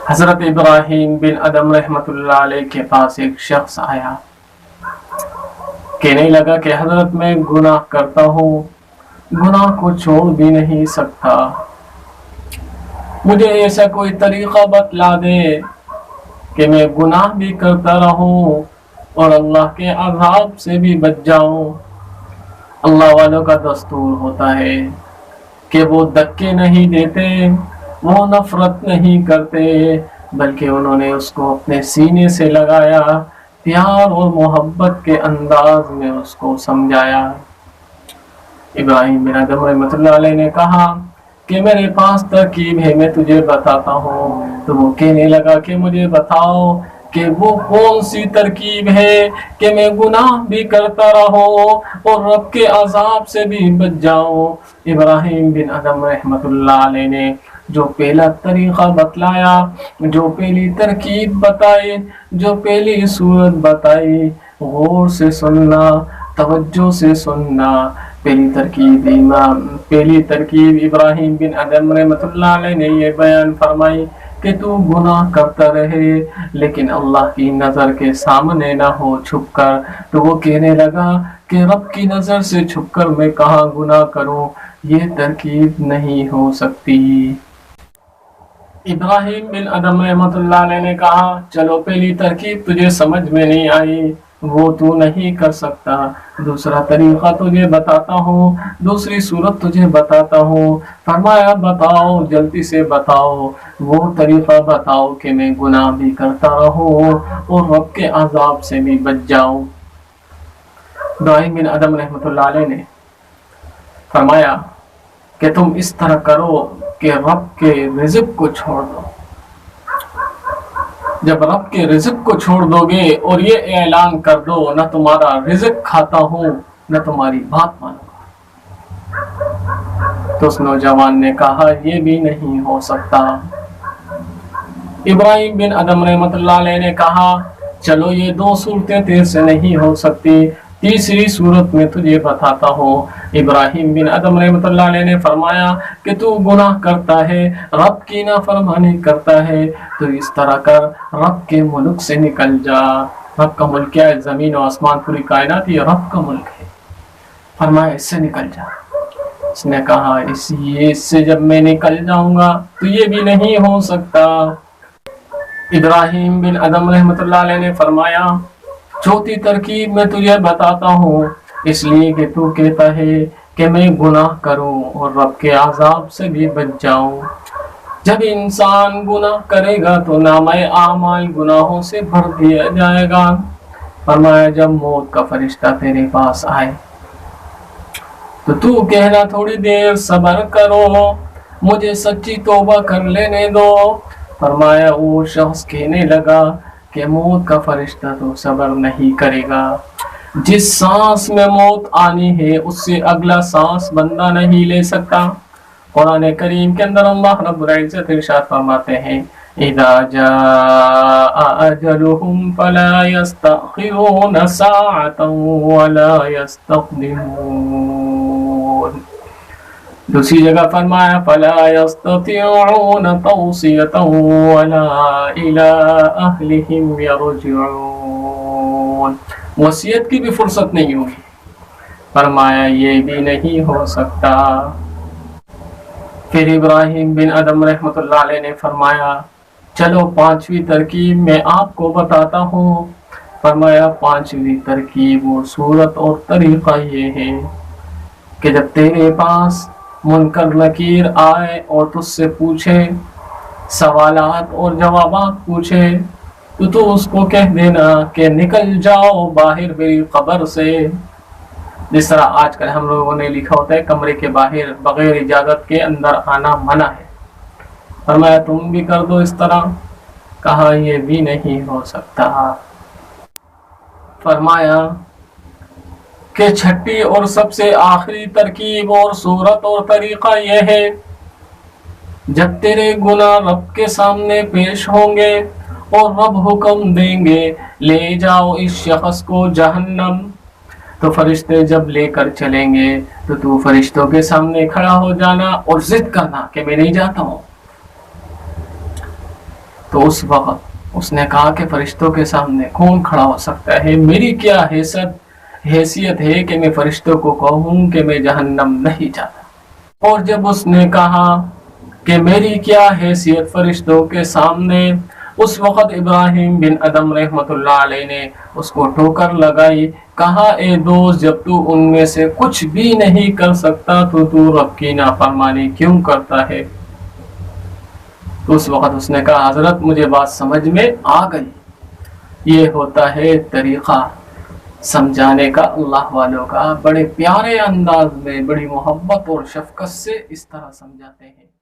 حضرت ابراہیم بن ادم رحمۃ اللہ علیہ کے پاس ایک شخص آیا، کہنے لگا کہ حضرت میں گناہ کرتا ہوں، گناہ کو چھوڑ بھی نہیں سکتا، مجھے ایسا کوئی طریقہ بتلا دے کہ میں گناہ بھی کرتا رہوں اور اللہ کے عذاب سے بھی بچ جاؤں۔ اللہ والوں کا دستور ہوتا ہے کہ وہ دھکے نہیں دیتے، وہ نفرت نہیں کرتے، بلکہ انہوں نے اس کو اپنے سینے سے لگایا، پیار اور محبت کے انداز میں اس کو سمجھایا۔ ابراہیم بن ادم رحمۃ اللہ علیہ نے کہا کہ میرے پاس ترکیب ہے، میں تجھے بتاتا ہوں۔ تو وہ کہنے لگا کہ مجھے بتاؤ کہ وہ کون سی ترکیب ہے کہ میں گناہ بھی کرتا رہوں اور رب کے عذاب سے بھی بچ جاؤں۔ ابراہیم بن ادم رحمۃ اللہ علیہ نے جو پہلا طریقہ بتلایا، جو پہلی ترکیب بتائی، جو پہلی صورت بتائی، غور سے سننا، توجہ سے سننا۔ پہلی ترکیب ابراہیم بن ادم رحمۃ اللہ علیہ نے یہ بیان فرمائی کہ تو گناہ کرتا رہے لیکن اللہ کی نظر کے سامنے نہ ہو، چھپ کر۔ تو وہ کہنے لگا کہ رب کی نظر سے چھپ کر میں کہاں گناہ کروں، یہ ترکیب نہیں ہو سکتی۔ ابراہیم بن ادم رحمۃ اللہ علیہ نے کہا چلو پہلی ترکیب تجھے سمجھ میں نہیں آئی، وہ تو نہیں کر سکتا، دوسرا طریقہ تجھے بتاتا ہوں، دوسری صورت تجھے بتاتا ہوں۔ فرمایا بتاؤ، جلدی سے بتاؤ، وہ طریقہ بتاؤ کہ میں گناہ بھی کرتا رہوں اور رب کے عذاب سے بھی بچ جاؤں۔ ابراہیم بن ادم رحمۃ اللہ علیہ نے فرمایا کہ تم اس طرح کرو کہ رب کے رزق کو چھوڑ دو۔ جب رب کے رزق کو چھوڑ دو گے اور یہ اعلان کر دو نہ تمہارا رزق کھاتا ہوں نہ تمہاری بات مانوں گا، تو اس نوجوان نے کہا یہ بھی نہیں ہو سکتا۔ ابراہیم بن ادم رحمۃ اللہ علیہ نے کہا چلو یہ دو صورتیں تیرے سے نہیں ہو سکتی، تیسری صورت میں تجھے بتاتا ہوں۔ ابراہیم بن ادم رحمۃ اللہ علیہ نے فرمایا کہ تو گناہ کرتا ہے، رب کی نافرمانی کرتا ہے، تو اس طرح کر، رب کے ملک سے نکل جا۔ رب کا ملک کیا ہے؟ زمین و آسمان، پوری کائنات یہ رب کا ملک ہے۔ فرمایا اس سے نکل جا۔ اس نے کہا اس سے جب میں نکل جاؤں گا تو یہ بھی نہیں ہو سکتا۔ ابراہیم بن ادم رحمۃ اللہ علیہ نے فرمایا چوتھی ترکیب میں تجھے بتاتا ہوں، اس لیے کہ تو کہتا ہے کہ میں گناہ کروں اور رب کے عذاب سے بھی بچ جاؤں۔ جب انسان گناہ کرے گا تو نامہ اعمال گناہوں سے بھر دیا جائے گا۔ فرمایا جب موت کا فرشتہ تیرے پاس آئے تو کہنا تھوڑی دیر صبر کرو، مجھے سچی توبہ کر لینے دو۔ فرمایا وہ شخص کہنے لگا کہ موت کا فرشتہ تو صبر نہیں کرے گا، جس سانس میں موت آنی ہے اس سے اگلا سانس بندہ نہیں لے سکتا۔ قرآن کریم کے اندر اللہ رب العزت ارشاد فرماتے ہیں اذا جاء اجلهم فلا يستأخرون ساعة ولا يستقدمون۔ دوسری جگہ فرمایا فلا يستطيعون توصية ولا إلى أهلهم يرجعون۔ وصیت کی بھی فرصت نہیں ہوگی۔ فرمایا یہ بھی نہیں ہو سکتا۔ پھر ابراہیم بن ادم رحمۃ اللہ علیہ نے فرمایا چلو پانچویں ترکیب میں آپ کو بتاتا ہوں۔ فرمایا پانچویں ترکیب اور صورت اور طریقہ یہ ہے کہ جب تیرے پاس منکر نکیر آئے اور تجھ سے پوچھے، سوالات اور جوابات پوچھے، تو اس کو کہہ دینا کہ نکل جاؤ باہر میری قبر سے۔ جس طرح آج کل ہم لوگوں نے لکھا ہوتا ہے کمرے کے باہر بغیر اجازت کے اندر آنا منع ہے۔ فرمایا تم بھی کر دو اس طرح۔ کہا یہ بھی نہیں ہو سکتا۔ فرمایا کہ چھٹی اور سب سے آخری ترکیب اور صورت اور طریقہ یہ ہے جب تیرے گناہ رب کے سامنے پیش ہوں گے اور رب حکم دیں گے لے جاؤ اس شخص کو جہنم، تو فرشتے جب لے کر چلیں گے تو فرشتوں کے سامنے کھڑا ہو جانا اور ضد کرنا کہ میں نہیں جاتا ہوں۔ تو اس وقت اس نے کہا کہ فرشتوں کے سامنے کون کھڑا ہو سکتا ہے، میری کیا حیثیت ہے کہ میں فرشتوں کو کہوں کہ میں جہنم نہیں جاتا۔ اور جب اس نے کہا کہ میری کیا حیثیت فرشتوں کے سامنے، اس وقت ابراہیم بن ادم رحمت اللہ علیہ نے اس کو ٹوکر لگائی، کہا اے دوست جب تو ان میں سے کچھ بھی نہیں کر سکتا تو رب کی نافرمانی کیوں کرتا ہے؟ تو اس وقت اس نے کہا حضرت مجھے بات سمجھ میں آ گئی۔ یہ ہوتا ہے طریقہ سمجھانے کا اللہ والوں کا، بڑے پیارے انداز میں بڑی محبت اور شفقت سے اس طرح سمجھاتے ہیں۔